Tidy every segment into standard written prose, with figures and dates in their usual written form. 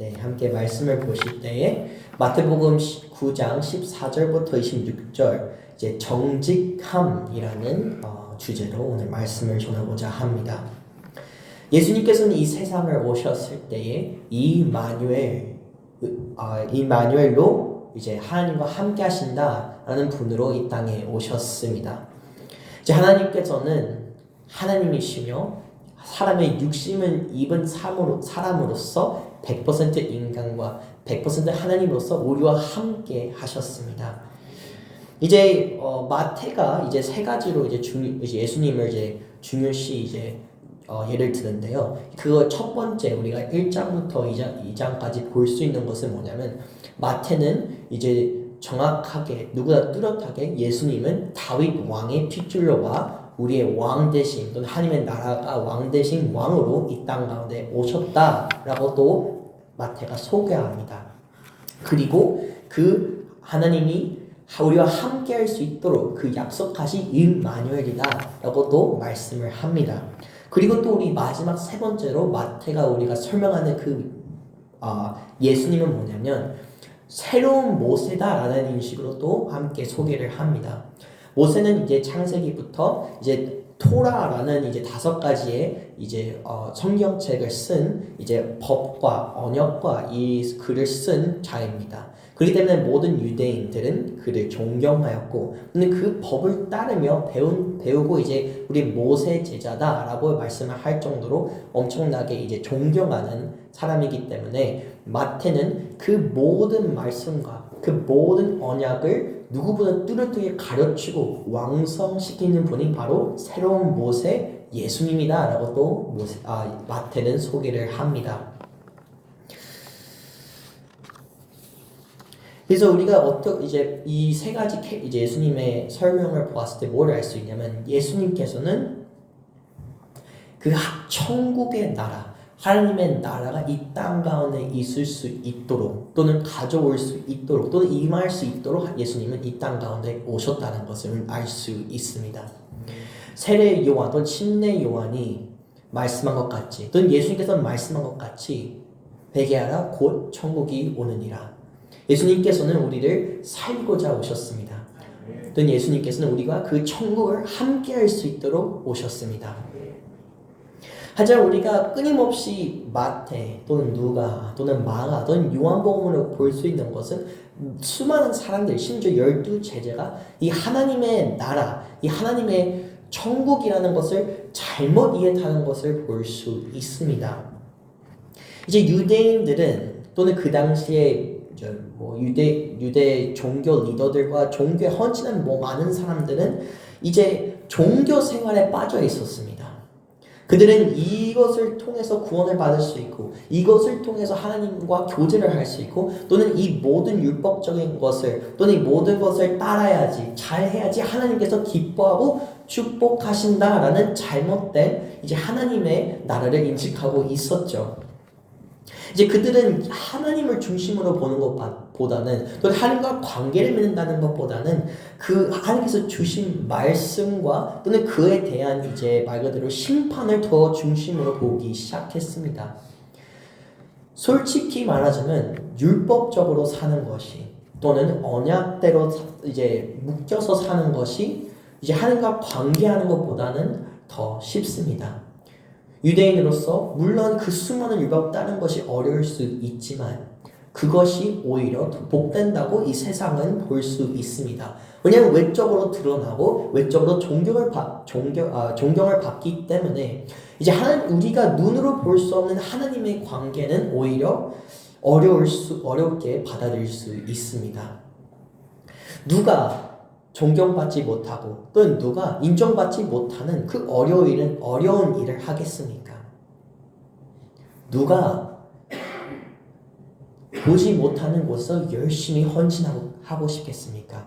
네, 함께 말씀을 보실 때에 마태복음 9장 14절부터 26절 이제 정직함이라는 주제로 오늘 말씀을 전하고자 합니다. 예수님께서는 이 세상을 오셨을 때에 이마누엘로 이제 하나님과 함께 하신다라는 분으로 이 땅에 오셨습니다. 이제 하나님께서는 하나님이시며 사람의 육신을 입은 사람으로서 100% 인간과 100% 하나님으로서 우리와 함께 하셨습니다. 이제 마태가 이제 세 가지로 이제 예수님을 이제 중요시 예를 드는데요. 그거 첫 번째 우리가 1장부터 2장까지 볼 수 있는 것은 뭐냐면 마태는 이제 정확하게 누구나 뚜렷하게 예수님은 다윗 왕의 핏줄로와 우리의 왕 대신 또는 하나님의 나라가 왕 대신 왕으로 이 땅 가운데 오셨다라고 또 마태가 소개합니다. 그리고 그 하나님이 우리와 함께 할 수 있도록 그 약속하신 임마누엘이다라고 또 말씀을 합니다. 그리고 또 우리 마지막 세 번째로 마태가 우리가 설명하는 예수님은 뭐냐면 새로운 모세다라는 인식으로 또 함께 소개를 합니다. 모세는 이제 창세기부터 이제 토라라는 이제 5가지의 이제 성경책을 쓴 이제 법과 언역과 이 글을 쓴 자입니다. 그렇기 때문에 모든 유대인들은 그를 존경하였고, 근데 그 법을 따르며 배우고 이제 우리 모세 제자다라고 말씀을 할 정도로 엄청나게 이제 존경하는 사람이기 때문에 마태는 그 모든 말씀과 그 모든 언약을 누구보다 뚜렷하게 가르치고 완성시키는 분이 바로 새로운 모세 예수님이다라고 또 마태는 소개를 합니다. 그래서 우리가 이제 이 세 가지 이제 예수님의 설명을 보았을 때 뭘 알 수 있냐면 예수님께서는 그 천국의 나라, 하나님의 나라가 이 땅 가운데 있을 수 있도록 또는 가져올 수 있도록 또는 임할 수 있도록 예수님은 이 땅 가운데 오셨다는 것을 알 수 있습니다. 세례 요한 또는 침례 요한이 말씀한 것 같이 또는 예수님께서 말씀한 것 같이 회개하라 곧 천국이 오느니라. 예수님께서는 우리를 살리고자 오셨습니다. 또는 예수님께서는 우리가 그 천국을 함께 할 수 있도록 오셨습니다. 하지만 우리가 끊임없이 마태 또는 누가 또는 마가 또는 요한복음으로 볼 수 있는 것은 수많은 사람들 심지어 12제자가 이 하나님의 나라, 이 하나님의 천국이라는 것을 잘못 이해하는 것을 볼 수 있습니다. 이제 유대인들은 또는 그 당시에 유대 종교 리더들과 종교에 헌신한 많은 사람들은 이제 종교 생활에 빠져 있었습니다. 그들은 이것을 통해서 구원을 받을 수 있고 이것을 통해서 하나님과 교제를 할 수 있고 또는 이 모든 율법적인 것을 또는 이 모든 것을 따라야지 잘해야지 하나님께서 기뻐하고 축복하신다라는 잘못된 이제 하나님의 나라를 인식하고 있었죠. 이제 그들은 하나님을 중심으로 보는 것보다는 또는 하나님과 관계를 맺는다는 것보다는 그 하나님께서 주신 말씀과 또는 그에 대한 이제 말 그대로 심판을 더 중심으로 보기 시작했습니다. 솔직히 말하자면 율법적으로 사는 것이 또는 언약대로 이제 묶여서 사는 것이 이제 하나님과 관계하는 것보다는 더 쉽습니다. 유대인으로서 물론 그 수많은 율법 따르는 것이 어려울 수 있지만 그것이 오히려 더 복된다고 이 세상은 볼 수 있습니다. 왜냐하면 외적으로 드러나고 외적으로 존경을 받기 때문에 이제 우리가 눈으로 볼 수 없는 하나님의 관계는 오히려 어렵게 받아들일 수 있습니다. 누가 존경받지 못하고 또는 누가 인정받지 못하는 그 어려운 일을 하겠습니까? 누가 보지 못하는 곳에서 열심히 헌신하고 싶겠습니까?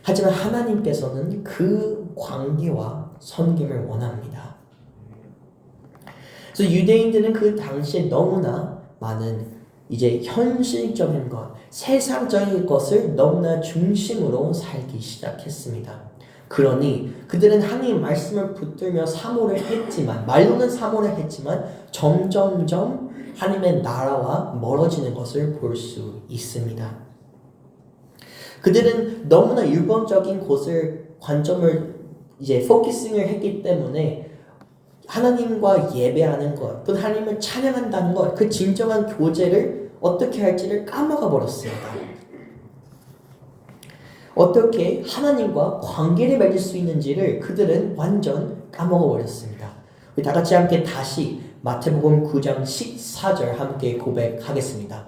하지만 하나님께서는 그 관계와 섬김을 원합니다. 그래서 유대인들은 그 당시에 너무나 많은 이제 현실적인 것, 세상적인 것을 너무나 중심으로 살기 시작했습니다. 그러니 그들은 하나님 말씀을 붙들며 사모를 했지만 말로는 사모를 했지만 점점점 하나님의 나라와 멀어지는 것을 볼 수 있습니다. 그들은 너무나 율법적인 곳을 관점을 이제 포커싱을 했기 때문에 하나님과 예배하는 것, 또 하나님을 찬양한다는 것, 그 진정한 교제를 어떻게 할지를 까먹어 버렸습니다. 어떻게 하나님과 관계를 맺을 수 있는지를 그들은 완전 까먹어 버렸습니다. 우리 다 같이 함께 다시 마태복음 9장 14절 함께 고백하겠습니다.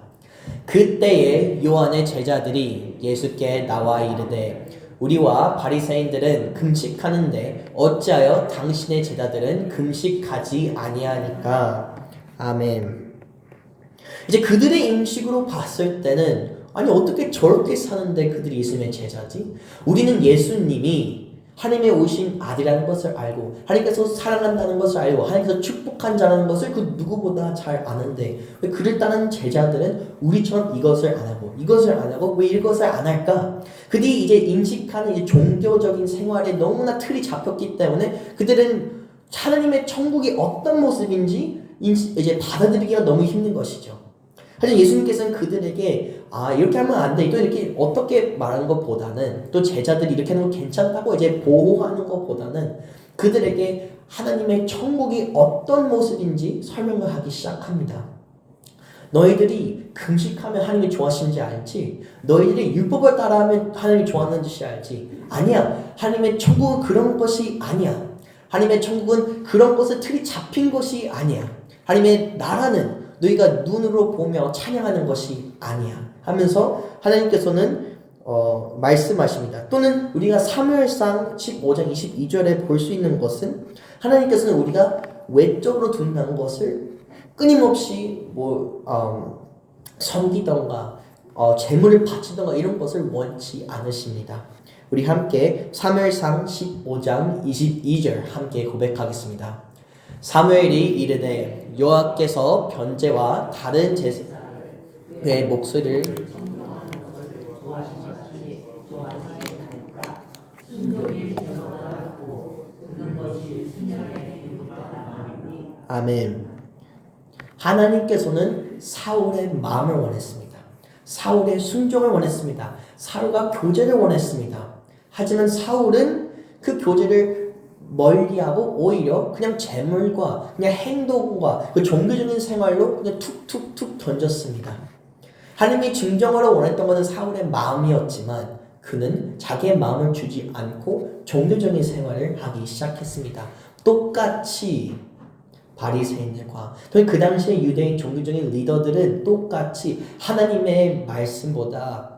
그때에 요한의 제자들이 예수께 나와 이르되 우리와 바리새인들은 금식하는데 어찌하여 당신의 제자들은 금식하지 아니하니까. 아멘. 이제 그들의 인식으로 봤을 때는 아니 어떻게 저렇게 사는데 그들이 예수님의 제자지? 우리는 예수님이 하나님의 오신 아들이라는 것을 알고 하나님께서 사랑한다는 것을 알고 하나님께서 축복한 자라는 것을 그 누구보다 잘 아는데 왜 그를 따르는 제자들은 우리처럼 이것을 안 하고 이것을 안 하고 왜 이것을 안 할까? 그들이 이제 인식하는 이제 종교적인 생활에 너무나 틀이 잡혔기 때문에 그들은 하나님의 천국이 어떤 모습인지 이제 받아들이기가 너무 힘든 것이죠. 하지만 예수님께서는 그들에게 이렇게 하면 안 돼. 또 이렇게 어떻게 말하는 것보다는 또 제자들이 이렇게 하는 거 괜찮다고 이제 보호하는 것보다는 그들에게 하나님의 천국이 어떤 모습인지 설명을 하기 시작합니다. 너희들이 금식하면 하나님이 좋아하시는지 알지? 너희들이 율법을 따라하면 하나님이 좋아하는 듯이 알지? 아니야. 하나님의 천국은 그런 것이 아니야. 하나님의 천국은 그런 것에 틀이 잡힌 것이 아니야. 하나님의 나라는 너희가 눈으로 보며 찬양하는 것이 아니야 하면서 하나님께서는 말씀하십니다. 또는 우리가 사무엘상 15장 22절에 볼 수 있는 것은 하나님께서는 우리가 외적으로 둔다는 것을 끊임없이 섬기던가 재물을 바치던가 이런 것을 원치 않으십니다. 우리 함께 사무엘상 15장 22절 함께 고백하겠습니다. 사무엘이 이르되 여호와께서 번제와 다른 제사의 목소리를 아멘. 하나님께서는 사울의 마음을 원했습니다. 사울의 순종을 원했습니다. 사울과 교제를 원했습니다. 하지만 사울은 그 교제를 멀리하고 오히려 그냥 재물과 그냥 행동과 그 종교적인 생활로 그냥 툭툭툭 던졌습니다. 하나님이 증정하러 원했던 것은 사울의 마음이었지만 그는 자기의 마음을 주지 않고 종교적인 생활을 하기 시작했습니다. 똑같이 바리새인들과 또 그 당시에 유대인 종교적인 리더들은 똑같이 하나님의 말씀보다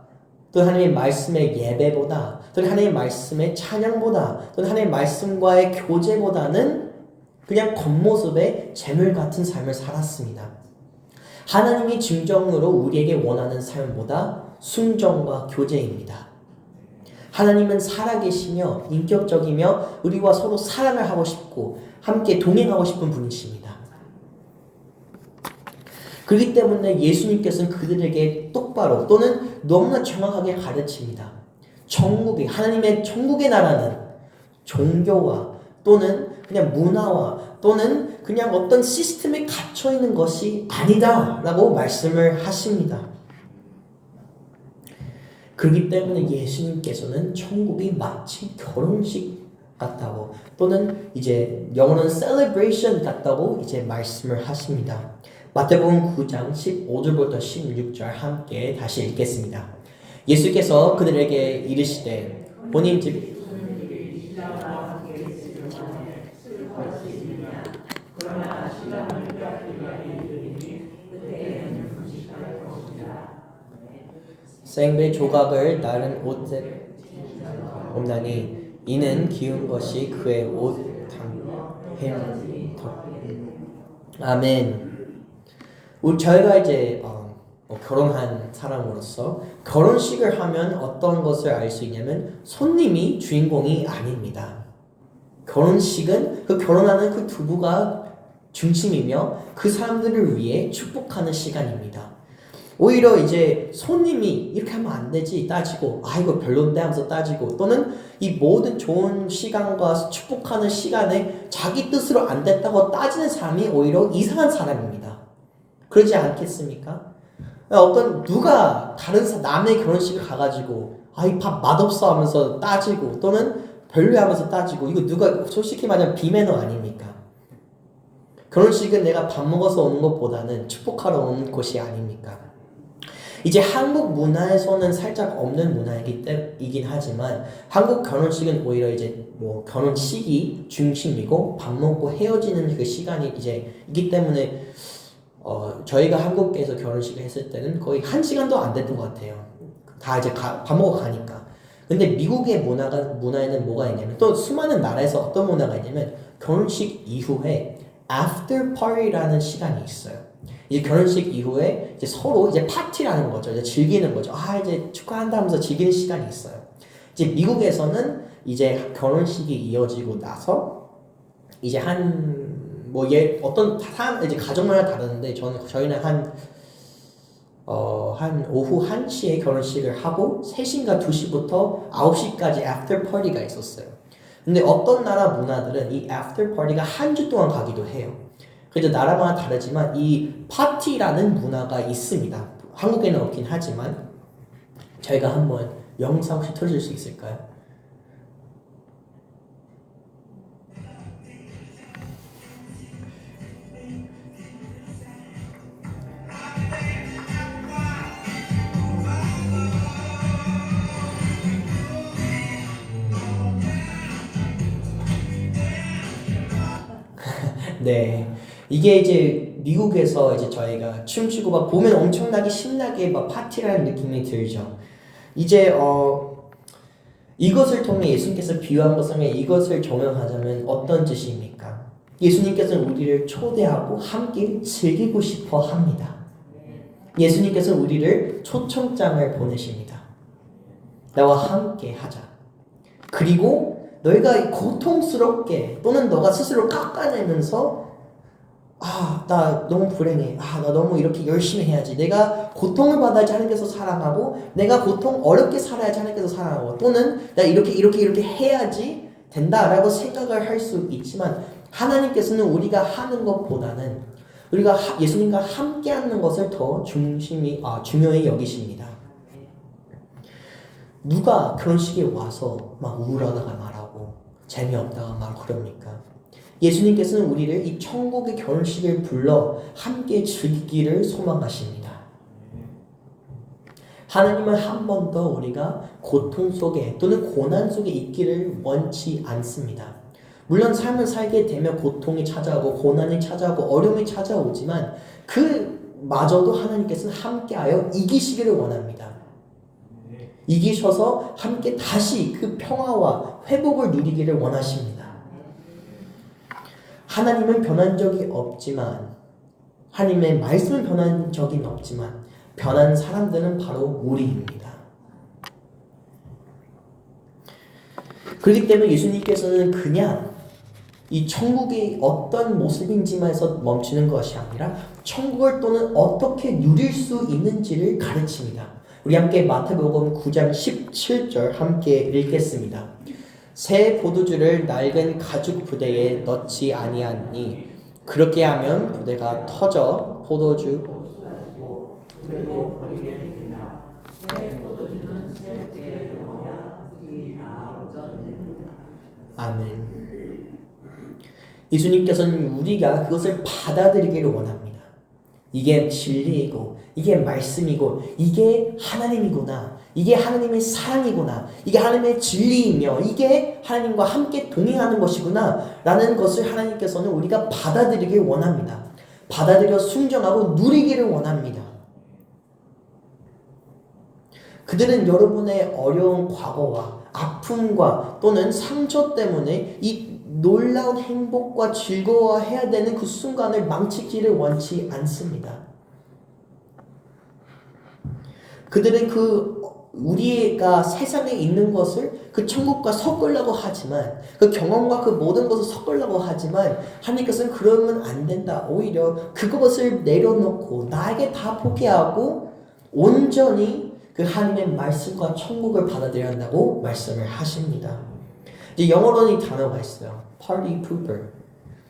또 하나님의 말씀의 예배보다 또 하나님의 말씀의 찬양보다 또 하나님의 말씀과의 교제보다는 그냥 겉모습의 재물 같은 삶을 살았습니다. 하나님이 진정으로 우리에게 원하는 삶보다 순종과 교제입니다. 하나님은 살아계시며 인격적이며 우리와 서로 사랑을 하고 싶고 함께 동행하고 싶은 분이십니다. 그렇기 때문에 예수님께서는 그들에게 똑바로 또는 너무나 정확하게 가르칩니다. 천국이 하나님의 천국의 나라는 종교와 또는 그냥 문화와 또는 그냥 어떤 시스템에 갇혀 있는 것이 아니다라고 말씀을 하십니다. 그렇기 때문에 예수님께서는 천국이 마치 결혼식 같다고 또는 이제 영어로는 celebration 같다고 이제 말씀을 하십니다. 마태복음 9장 15절부터 16절 함께 다시 읽겠습니다. 예수께서 그들에게 이르시되 본인 집 생배 조각을 나른 옷에 없나니 이는 기운 것이 그의 옷 아멘. 저희가 이제 결혼한 사람으로서 결혼식을 하면 어떤 것을 알 수 있냐면 손님이 주인공이 아닙니다. 결혼식은 그 결혼하는 그 두부가 중심이며 그 사람들을 위해 축복하는 시간입니다. 오히려 이제 손님이 이렇게 하면 안 되지 따지고 이거 별론데 하면서 따지고 또는 이 모든 좋은 시간과 축복하는 시간에 자기 뜻으로 안 됐다고 따지는 사람이 오히려 이상한 사람입니다. 그러지 않겠습니까? 누가 남의 결혼식을 가가지고 이 밥 맛없어 하면서 따지고 또는 별로야 하면서 따지고 이거 누가 솔직히 말하면 비매너 아닙니까? 결혼식은 내가 밥 먹어서 오는 것보다는 축복하러 오는 곳이 아닙니까? 이제 한국 문화에서는 살짝 없는 문화이긴 하지만 한국 결혼식은 오히려 이제 결혼식이 중심이고 밥 먹고 헤어지는 그 시간이 이제 있기 때문에 저희가 한국에서 결혼식을 했을 때는 거의 1시간도 안 됐던 것 같아요. 다 이제 밥 먹어 가니까. 근데 미국의 문화에는 뭐가 있냐면 또 수많은 나라에서 어떤 문화가 있냐면 결혼식 이후에 after party라는 시간이 있어요. 이제 결혼식 이후에 이제 서로 이제 파티라는 거죠. 이제 즐기는 거죠. 이제 축하한다 하면서 즐기는 시간이 있어요. 이제 미국에서는 이제 결혼식이 이어지고 나서 이제 어떤 사람 이제 가정마다 다르는데 저희는 한 오후 1시에 결혼식을 하고 3시인가 2시부터 9시까지 애프터 파티가 있었어요. 근데 어떤 나라 문화들은 이 애프터 파티가 한 주 동안 가기도 해요. 그래서 나라마다 다르지만 이 파티라는 문화가 있습니다. 한국에는 없긴 하지만 저희가 한번 영상 혹시 틀어줄 수 있을까요? 네, 이게 이제 미국에서 이제 저희가 춤추고 막 보면 엄청나게 신나게 막 파티라는 느낌이 들죠. 이제 이것을 통해 예수님께서 비유한 것을 통해 이것을 적용하자면 어떤 뜻입니까? 예수님께서는 우리를 초대하고 함께 즐기고 싶어 합니다. 예수님께서는 우리를 초청장을 보내십니다. 나와 함께 하자. 그리고 너희가 고통스럽게 또는 너가 스스로 깎아내면서 나 너무 불행해. 나 너무 이렇게 열심히 해야지. 내가 고통을 받아야지 하나님께서 사랑하고 내가 고통 어렵게 살아야지 하나님께서 사랑하고 또는 내가 이렇게 해야지 된다라고 생각을 할 수 있지만 하나님께서는 우리가 하는 것보다는 우리가 예수님과 함께 하는 것을 더 중요히 여기십니다. 누가 결혼식에 와서 막 우울하다가 말하고 재미없다가 막 그럽니까? 예수님께서는 우리를 이 천국의 결혼식을 불러 함께 즐기기를 소망하십니다. 하나님은 한 번 더 우리가 고통 속에 또는 고난 속에 있기를 원치 않습니다. 물론 삶을 살게 되면 고통이 찾아오고 고난이 찾아오고 어려움이 찾아오지만 그마저도 하나님께서는 함께하여 이기시기를 원합니다. 이기셔서 함께 다시 그 평화와 회복을 누리기를 원하십니다. 하나님은 변한 적이 없지만 하나님의 말씀은 변한 적이 없지만 변한 사람들은 바로 우리입니다. 그렇기 때문에 예수님께서는 그냥 이 천국이 어떤 모습인지만에서 멈추는 것이 아니라 천국을 또는 어떻게 누릴 수 있는지를 가르칩니다. 우리 함께 마태복음 9장 17절 함께 읽겠습니다. 새 포도주를 낡은 가죽 부대에 넣지 아니하니 그렇게 하면 부대가 터져 포도주 아멘. 예수님께서는 우리가 그것을 받아들이기를 원합니다. 이게 진리이고 이게 말씀이고 이게 하나님이구나. 이게 하나님의 사랑이구나. 이게 하나님의 진리이며 이게 하나님과 함께 동행하는 것이구나 라는 것을 하나님께서는 우리가 받아들이길 원합니다. 받아들여 순종하고 누리기를 원합니다. 그들은 여러분의 어려운 과거와 아픔과 또는 상처 때문에 이 놀라운 행복과 즐거워해야 되는 그 순간을 망치기를 원치 않습니다. 그들은 우리가 세상에 있는 것을 그 천국과 섞으려고 하지만 그 경험과 그 모든 것을 섞으려고 하지만 하나님께서는 그러면 안 된다. 오히려 그것을 내려놓고 나에게 다 포기하고 온전히 그 하나님의 말씀과 천국을 받아들여야 한다고 말씀을 하십니다. 이제 영어로는 이 단어가 있어요. Party pooper.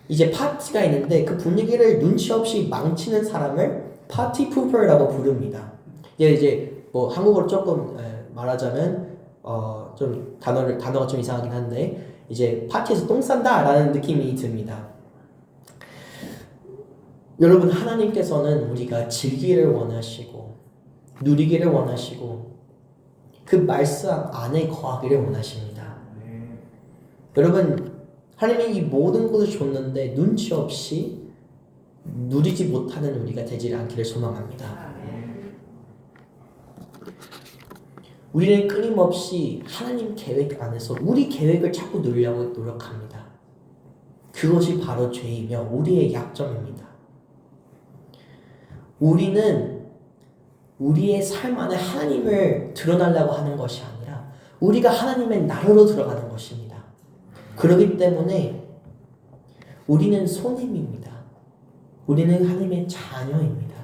이제 파티가 있는데 그 분위기를 눈치 없이 망치는 사람을 파티 푸퍼라고 부릅니다. 이제 뭐 한국어로 조금 말하자면 좀 단어가 좀 이상하긴 한데 이제 파티에서 똥 싼다라는 느낌이 듭니다. 여러분, 하나님께서는 우리가 즐기기를 원하시고 누리기를 원하시고 그 말씀 안에 거하기를 원하십니다. 여러분, 하나님이 이 모든 것을 줬는데 눈치 없이 누리지 못하는 우리가 되지 않기를 소망합니다. 우리는 끊임없이 하나님 계획 안에서 우리 계획을 자꾸 누리려고 노력합니다. 그것이 바로 죄이며 우리의 약점입니다. 우리는 우리의 삶 안에 하나님을 드러내려고 하는 것이 아니라 우리가 하나님의 나라로 들어가는 것입니다. 그렇기 때문에 우리는 손님입니다. 우리는 하나님의 자녀입니다.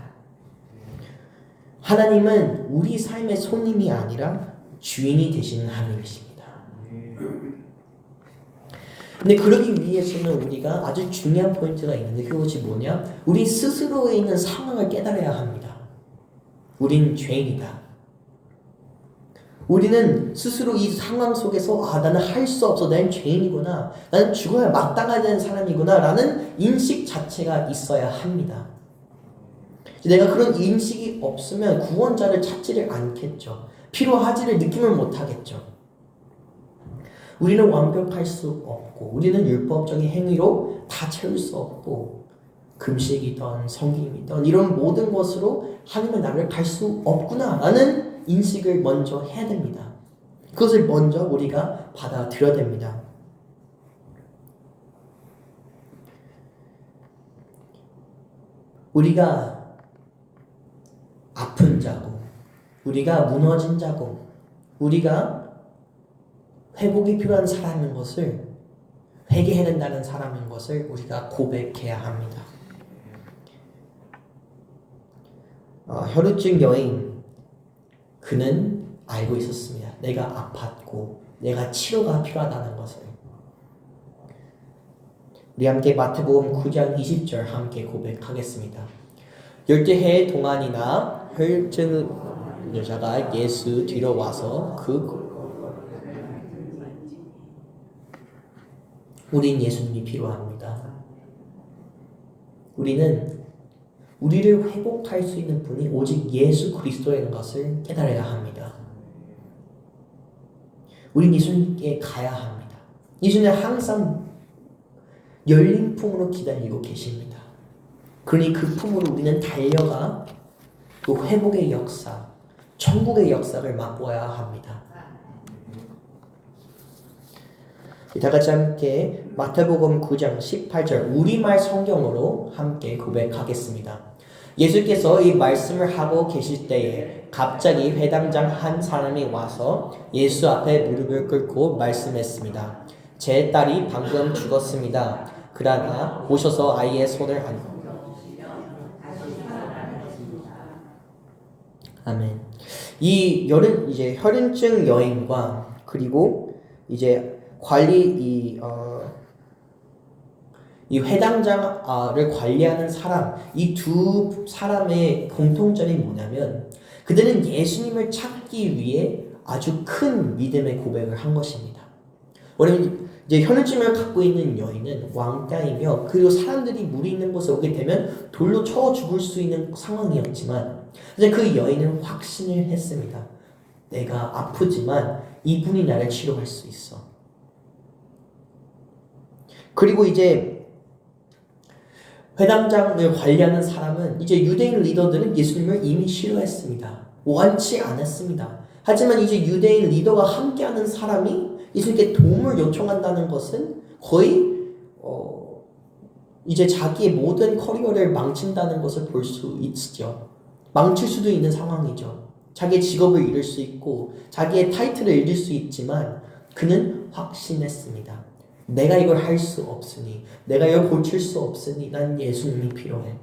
하나님은 우리 삶의 손님이 아니라 주인이 되시는 하나님이십니다. 근데 그러기 위해서는 우리가 아주 중요한 포인트가 있는데 그것이 뭐냐? 우리 스스로에 있는 상황을 깨달아야 합니다. 우린 죄인이다. 우리는 스스로 이 상황 속에서 나는 할 수 없어. 난 죄인이구나. 나는 죽어야 마땅해야 되는 사람이구나 라는 인식 자체가 있어야 합니다. 내가 그런 인식이 없으면 구원자를 찾지를 않겠죠. 필요하지를 느낌을 못하겠죠. 우리는 완벽할 수 없고 우리는 율법적인 행위로 다 채울 수 없고 금식이든 성김이든 이런 모든 것으로 하나님의 나라를 갈 수 없구나 라는 인식을 먼저 해야 됩니다. 그것을 먼저 우리가 받아들여야 됩니다. 우리가 아픈 자고 우리가 무너진 자고 우리가 회복이 필요한 사람인 것을 회개해야 된다는 사람인 것을 우리가 고백해야 합니다. 혈우증 여인 그는 알고 있었습니다. 내가 아팠고 내가 치료가 필요하다는 것을. 우리 함께 마태복음 9장 20절 함께 고백하겠습니다. 12해 동안이나 혈증 여자가 예수 뒤로 와서 우린 예수님이 필요합니다. 우리는 우리를 회복할 수 있는 분이 오직 예수 그리스도라는 것을 깨달아야 합니다. 우린 예수님께 가야 합니다. 예수님은 항상 열린 품으로 기다리고 계십니다. 그러니 그 품으로 우리는 달려가 그 회복의 역사, 천국의 역사를 맛보아야 합니다. 다 같이 함께 마태복음 9장 18절 우리말 성경으로 함께 고백하겠습니다. 예수께서 이 말씀을 하고 계실 때에 갑자기 회당장 한 사람이 와서 예수 앞에 무릎을 꿇고 말씀했습니다. 제 딸이 방금 죽었습니다. 그러나 오셔서 아이의 손을 아멘. 이 혈흔증 여인과 그리고 이제 관리 이 회당장을 관리하는 사람, 이 두 사람의 공통점이 뭐냐면 그들은 예수님을 찾기 위해 아주 큰 믿음의 고백을 한 것입니다. 왜냐면 이제 혈증을 갖고 있는 여인은 왕따이며 그리고 사람들이 무리 있는 곳에 오게 되면 돌로 쳐 죽을 수 있는 상황이었지만 이제 그 여인은 확신을 했습니다. 내가 아프지만 이분이 나를 치료할 수 있어. 그리고 이제 회당장을 관리하는 사람은 이제 유대인 리더들은 예수님을 이미 싫어했습니다. 원치 않았습니다. 하지만 이제 유대인 리더가 함께하는 사람이 예수님께 도움을 요청한다는 것은 거의 이제 자기의 모든 커리어를 망친다는 것을 볼 수 있죠. 망칠 수도 있는 상황이죠. 자기의 직업을 잃을 수 있고 자기의 타이틀을 잃을 수 있지만 그는 확신했습니다. 내가 이걸 할 수 없으니 내가 이걸 고칠 수 없으니 난 예수님이 필요해.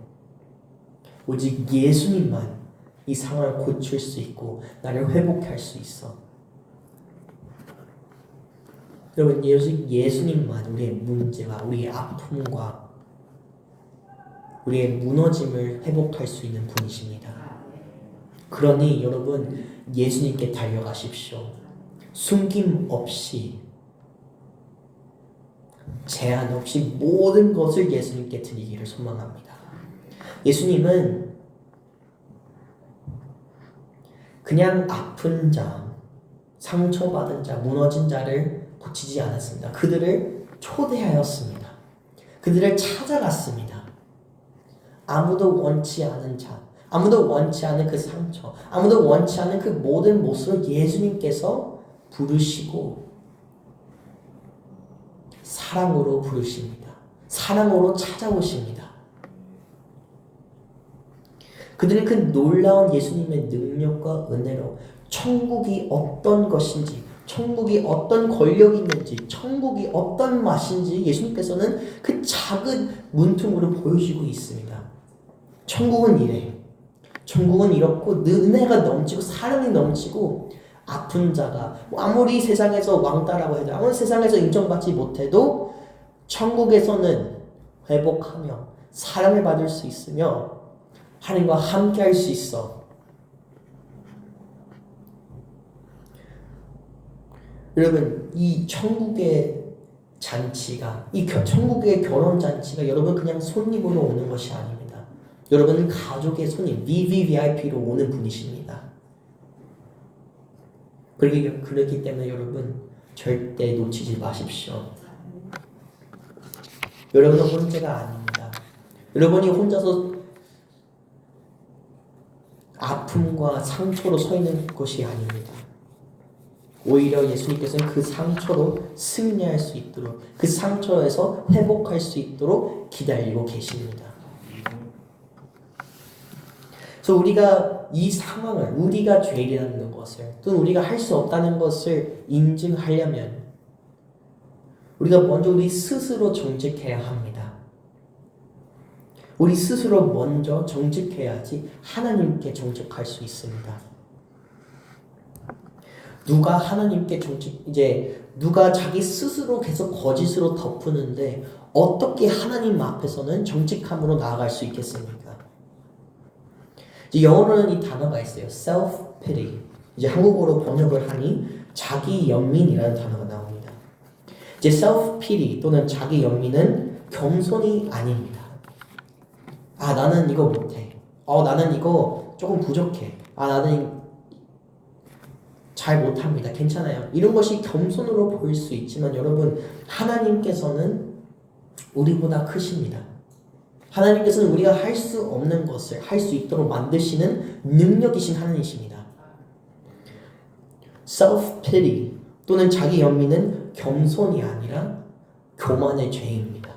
오직 예수님만 이 상황을 고칠 수 있고 나를 회복할 수 있어. 여러분, 오직 예수님만 우리의 문제와 우리의 아픔과 우리의 무너짐을 회복할 수 있는 분이십니다. 그러니 여러분 예수님께 달려가십시오. 숨김 없이 제한 없이 모든 것을 예수님께 드리기를 소망합니다. 예수님은 그냥 아픈 자, 상처받은 자, 무너진 자를 고치지 않았습니다. 그들을 초대하였습니다. 그들을 찾아갔습니다. 아무도 원치 않은 자, 아무도 원치 않은 그 상처, 아무도 원치 않은 그 모든 모습을 예수님께서 부르시고 사랑으로 부르십니다. 사랑으로 찾아오십니다. 그들은 그 놀라운 예수님의 능력과 은혜로 천국이 어떤 것인지, 천국이 어떤 권력이 있는지, 천국이 어떤 맛인지 예수님께서는 그 작은 문틈으로 보여주고 있습니다. 천국은 이래. 천국은 이렇고 은혜가 넘치고 사랑이 넘치고 아픈 자가 아무리 세상에서 왕따라고 해도 아무리 세상에서 인정받지 못해도 천국에서는 회복하며 사랑을 받을 수 있으며 하나님과 함께 할 수 있어. 여러분 이 천국의 잔치가 이 천국의 결혼 잔치가 여러분 그냥 손님으로 오는 것이 아닙니다. 여러분은 가족의 손님 VVIP로 오는 분이십니다. 그렇기 때문에 여러분 절대 놓치지 마십시오. 여러분은 혼자가 아닙니다. 여러분이 혼자서 아픔과 상처로 서 있는 것이 아닙니다. 오히려 예수님께서는 그 상처로 승리할 수 있도록 그 상처에서 회복할 수 있도록 기다리고 계십니다. 그래서 우리가 이 상황을 우리가 죄인이라는 것을 또는 우리가 할 수 없다는 것을 인증하려면 우리가 먼저 우리 스스로 정직해야 합니다. 우리 스스로 먼저 정직해야지 하나님께 정직할 수 있습니다. 누가 하나님께 누가 자기 스스로 계속 거짓으로 덮으는데 어떻게 하나님 앞에서는 정직함으로 나아갈 수 있겠습니까? 이제 영어로는 이 단어가 있어요. self-pity. 이제 한국어로 번역을 하니 자기 연민이라는 단어가 나옵니다. 이제 self-pity 또는 자기 연민은 겸손이 아닙니다. 아, 나는 이거 못해. 나는 이거 조금 부족해. 나는 잘 못합니다. 괜찮아요. 이런 것이 겸손으로 보일 수 있지만 여러분 하나님께서는 우리보다 크십니다. 하나님께서는 우리가 할 수 없는 것을 할 수 있도록 만드시는 능력이신 하나님이십니다. self-pity 또는 자기 연민은 겸손이 아니라 교만의 죄입니다.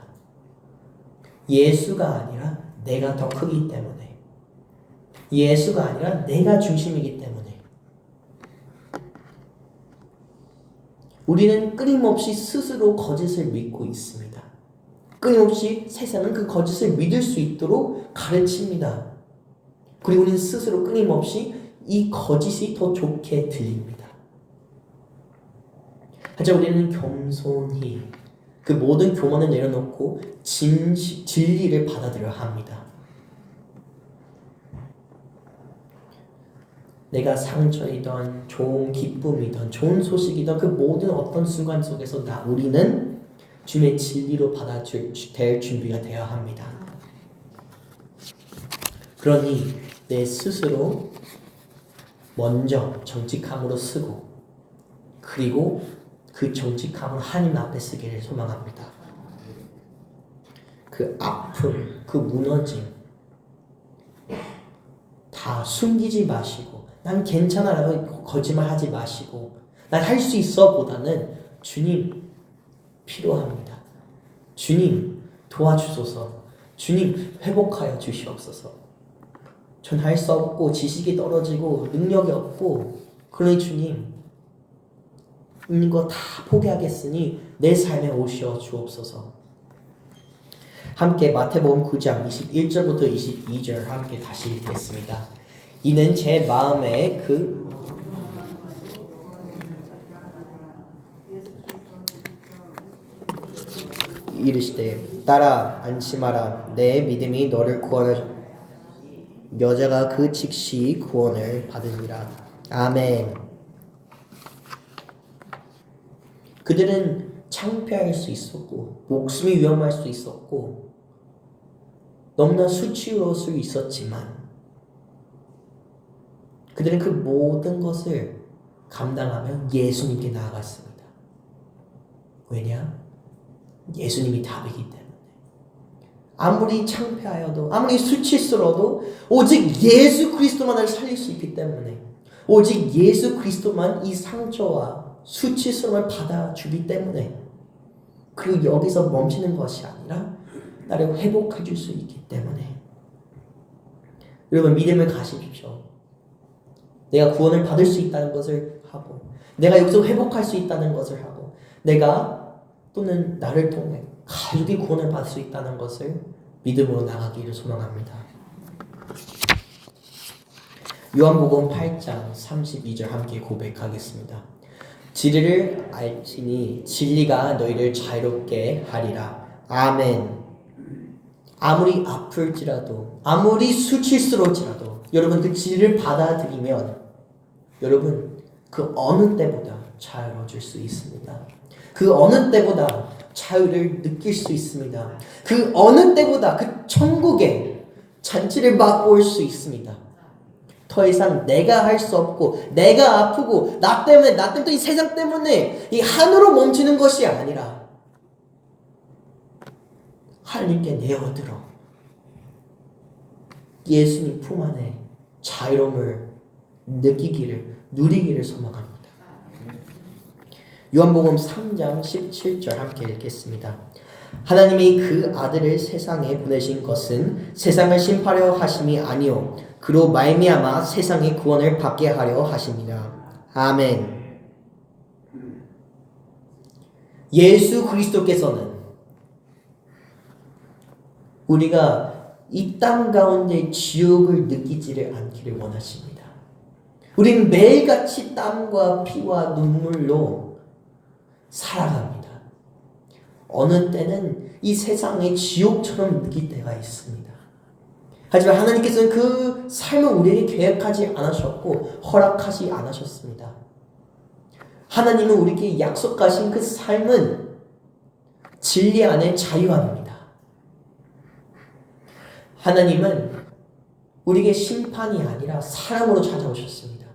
예수가 아니라 내가 더 크기 때문에 예수가 아니라 내가 중심이기 때문에 우리는 끊임없이 스스로 거짓을 믿고 있습니다. 끊임없이 세상은 그 거짓을 믿을 수 있도록 가르칩니다. 그리고 우리는 스스로 끊임없이 이 거짓이 더 좋게 들립니다. 하지만 우리는 겸손히 그 모든 교만을 내려놓고 진리를 받아들여야 합니다. 내가 상처이던 좋은 기쁨이던 좋은 소식이던 그 모든 어떤 순간 속에서 우리는 주님의 진리로 받아들 준비가 되어야 합니다. 그러니 내 스스로 먼저 정직함으로 쓰고 그리고 그 정직함을 하나님 앞에 쓰기를 소망합니다. 그 아픔, 그 무너짐 다 숨기지 마시고 난 괜찮아 라고 거짓말하지 마시고 난 할 수 있어 보다는 주님 필요합니다. 주님 도와주소서. 주님 회복하여 주시옵소서. 전 할 수 없고 지식이 떨어지고 능력이 없고 그러니 주님 있는 거 다 포기하겠으니 내 삶에 오시어 주옵소서. 함께 마태복음 9장 21절부터 22절 함께 다시 읽겠습니다. 이는 제 마음에 이르시되 따라 안심하라 내 믿음이 너를 구원하셨. 여자가 그 즉시 구원을 받으니라. 아멘. 그들은 창피할 수 있었고 목숨이 위험할 수 있었고 너무나 수치스러울 수 있었지만 그들은 그 모든 것을 감당하며 예수님께 나아갔습니다. 왜냐? 예수님이 답이기 때문에. 아무리 창피하여도 아무리 수치스러워도 오직 예수 그리스도만을 살릴 수 있기 때문에 오직 예수 그리스도만 이 상처와 수치스러움을 받아주기 때문에 그 여기서 멈추는 것이 아니라 나를 회복해 줄 수 있기 때문에 여러분 믿음을 가지십시오. 내가 구원을 받을 수 있다는 것을 하고 내가 여기서 회복할 수 있다는 것을 하고 내가 또는 나를 통해 가족이 구원을 받을 수 있다는 것을 믿음으로 나가기를 소망합니다. 요한복음 8장 32절 함께 고백하겠습니다. 진리를 알지니 진리가 너희를 자유롭게 하리라. 아멘. 아무리 아플지라도 아무리 수치스러울지라도 여러분 그 진리를 받아들이면 여러분 그 어느 때보다 자유로워질 수 있습니다. 그 어느 때보다 자유를 느낄 수 있습니다. 그 어느 때보다 그 천국의 잔치를 맛볼 수 있습니다. 더 이상 내가 할 수 없고 내가 아프고 나 때문에 이 세상 때문에 이 한으로 멈추는 것이 아니라 하나님께 내어들어 예수님 품 안에 자유로움을 누리기를 소망합니다. 요한복음 3장 17절 함께 읽겠습니다. 하나님이 그 아들을 세상에 보내신 것은 세상을 심판하려 하심이 아니요 그로 말미암아 세상의 구원을 받게 하려 하심이라. 아멘. 예수 그리스도께서는 우리가 이 땅 가운데 지옥을 느끼지를 않기를 원하십니다. 우리는 매일같이 땀과 피와 눈물로 살아갑니다. 어느 때는 이 세상의 지옥처럼 느낄 때가 있습니다. 하지만 하나님께서는 그 삶을 우리에게 계획하지 않으셨고 허락하지 않으셨습니다. 하나님은 우리에게 약속하신 그 삶은 진리 안에 자유함입니다. 하나님은 우리에게 심판이 아니라 사랑으로 찾아오셨습니다.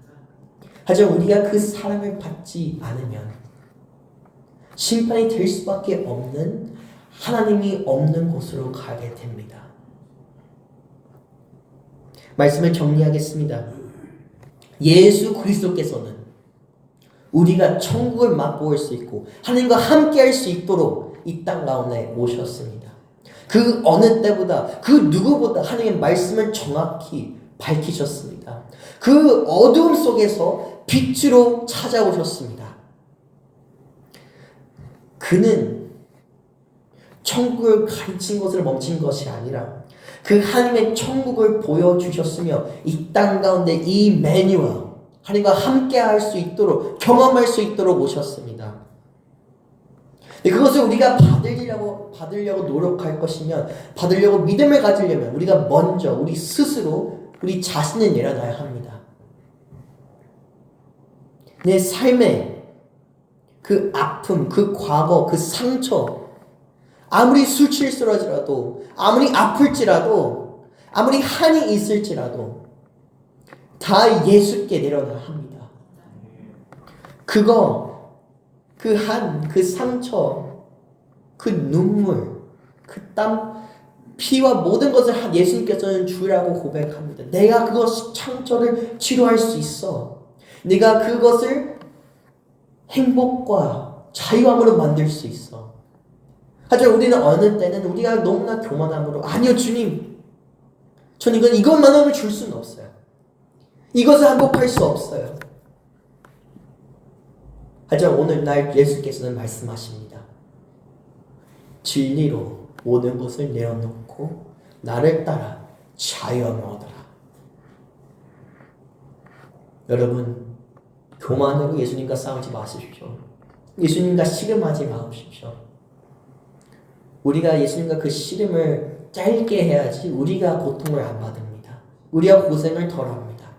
하지만 우리가 그 사랑을 받지 않으면 심판이 될 수밖에 없는 하나님이 없는 곳으로 가게 됩니다. 말씀을 정리하겠습니다. 예수 그리스도께서는 우리가 천국을 맛볼 수 있고 하나님과 함께 할 수 있도록 이 땅 가운데 오셨습니다. 그 어느 때보다 그 누구보다 하나님의 말씀을 정확히 밝히셨습니다. 그 어두움 속에서 빛으로 찾아오셨습니다. 그는 천국을 가르친 것을 멈춘 것이 아니라 그 하나님의 천국을 보여주셨으며 이 땅 가운데 이 매니와 하나님과 함께 할 수 있도록 경험할 수 있도록 오셨습니다. 그것을 우리가 받으려고 노력할 것이면 받으려고 믿음을 가지려면 우리가 먼저 우리 스스로 우리 자신을 내려놔야 합니다. 내 삶에 그 아픔, 그 과거, 그 상처 아무리 수치스러워지라도 아무리 아플지라도 아무리 한이 있을지라도 다 예수께 내려놔야 합니다. 그 한, 그 상처, 그 눈물, 그 땀, 피와 모든 것을 예수님께서는 주라고 고백합니다. 내가 그것 상처를 치료할 수 있어. 내가 그것을 행복과 자유함으로 만들 수 있어. 하지만 우리는 어느 때는 우리가 너무나 교만함으로 아니요 주님 전 이것만으로 줄 수는 없어요. 이것을 한복할 수 없어요. 하지만 오늘날 예수께서는 말씀하십니다. 진리로 모든 것을 내어놓고 나를 따라 자유함을 얻어라. 여러분 교만으로 예수님과 싸우지 마십시오. 예수님과 씨름하지 마십시오. 우리가 예수님과 그 씨름을 짧게 해야지 우리가 고통을 안 받습니다. 우리가 고생을 덜 합니다.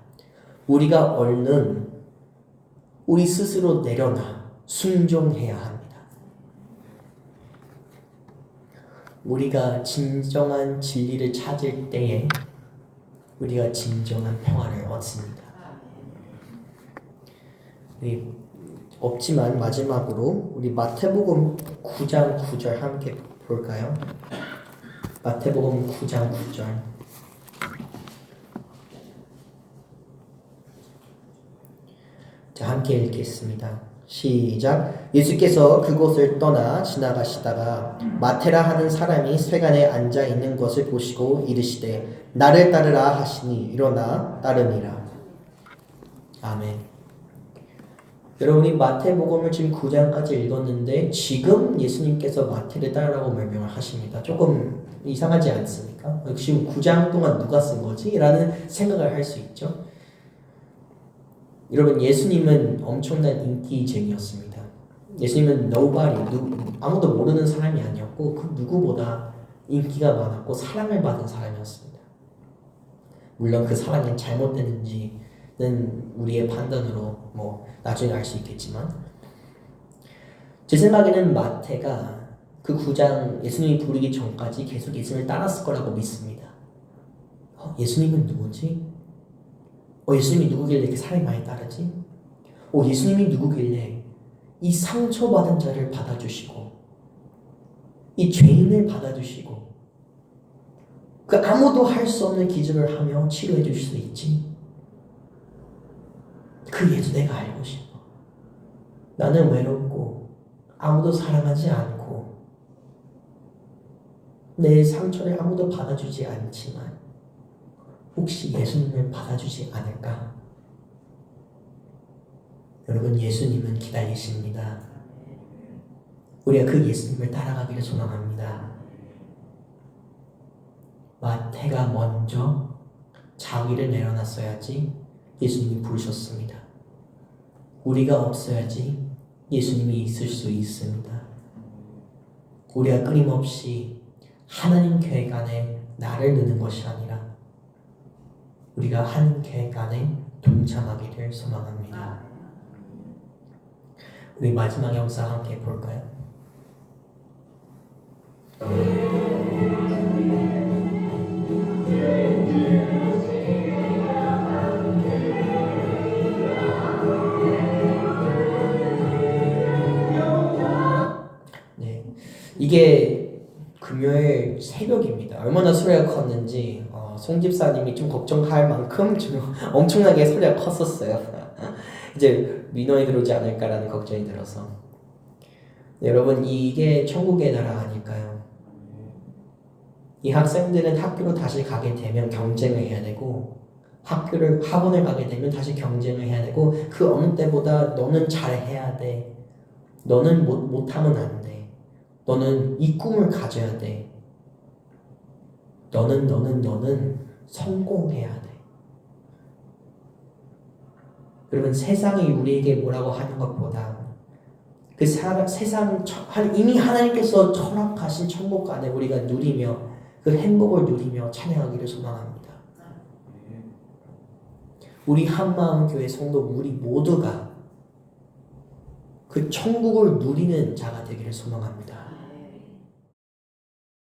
우리가 얼른 우리 스스로 내려놔 순종해야 합니다. 우리가 진정한 진리를 찾을 때에 우리가 진정한 평안을 얻습니다. 없지만 마지막으로 우리 마태복음 9장 9절 함께 볼까요? 마태복음 9장 9절. 자, 함께 읽겠습니다. 시작. 예수께서 그곳을 떠나 지나가시다가 마테라 하는 사람이 세간에 앉아 있는 것을 보시고 이르시되 나를 따르라 하시니 일어나 따르니라. 아멘. 여러분이 마태복음을 지금 9장까지 읽었는데 지금 예수님께서 마태를 따르라고 명령을 하십니다. 조금 이상하지 않습니까? 지금 9장 동안 누가 쓴 거지? 라는 생각을 할 수 있죠. 여러분, 예수님은 엄청난 인기쟁이였습니다. 예수님은 아무도 모르는 사람이 아니었고 그 누구보다 인기가 많았고 사랑을 받은 사람이었습니다. 물론 그 사랑이 잘못됐는지는 우리의 판단으로 나중에 알 수 있겠지만, 제 생각에는 마태가 그 9장 예수님이 부르기 전까지 계속 예수님을 따랐을 거라고 믿습니다. 예수님은 누구지? 예수님이 누구길래 이렇게 사람이 많이 따르지? 예수님이 누구길래 이 상처받은 자를 받아주시고 이 죄인을 받아주시고 그 아무도 할 수 없는 기적을 하며 치료해 줄 수 있지? 그 예수 내가 알고 싶어. 나는 외롭고 아무도 사랑하지 않고 내 상처를 아무도 받아주지 않지만 혹시 예수님을 받아주지 않을까? 여러분, 예수님은 기다리십니다. 우리가 그 예수님을 따라가기를 소망합니다. 마태가 먼저 자기를 내려놨어야지 예수님이 부르셨습니다. 우리가 없어야지 예수님이 있을 수 있습니다. 우리가 끊임없이 하나님 계획 안에 나를 넣는 것이 아니라 우리가 하나님 계획 안에 동참하기를 소망합니다. 우리 마지막 영상 함께 볼까요? 네, 이게 금요일 새벽입니다. 얼마나 소리가 컸는지 송 집사님이 좀 걱정할 만큼 좀 엄청나게 소리가 컸었어요. 이제 민원이 들어오지 않을까라는 걱정이 들어서. 여러분, 이게 천국의 나라 아닐까요? 이 학생들은 학교로 다시 가게 되면 경쟁을 해야 되고 학원을 가게 되면 다시 경쟁을 해야 되고 그 어느 때보다 너는 잘해야 돼. 너는 못하면 안 돼. 너는 이 꿈을 가져야 돼. 너는 성공해야 돼. 여러분, 세상이 우리에게 뭐라고 하는 것보다 그 세상 이미 하나님께서 허락하신 천국 안에 우리가 누리며 그 행복을 누리며 찬양하기를 소망합니다. 우리 한마음교회 성도 우리 모두가 그 천국을 누리는 자가 되기를 소망합니다.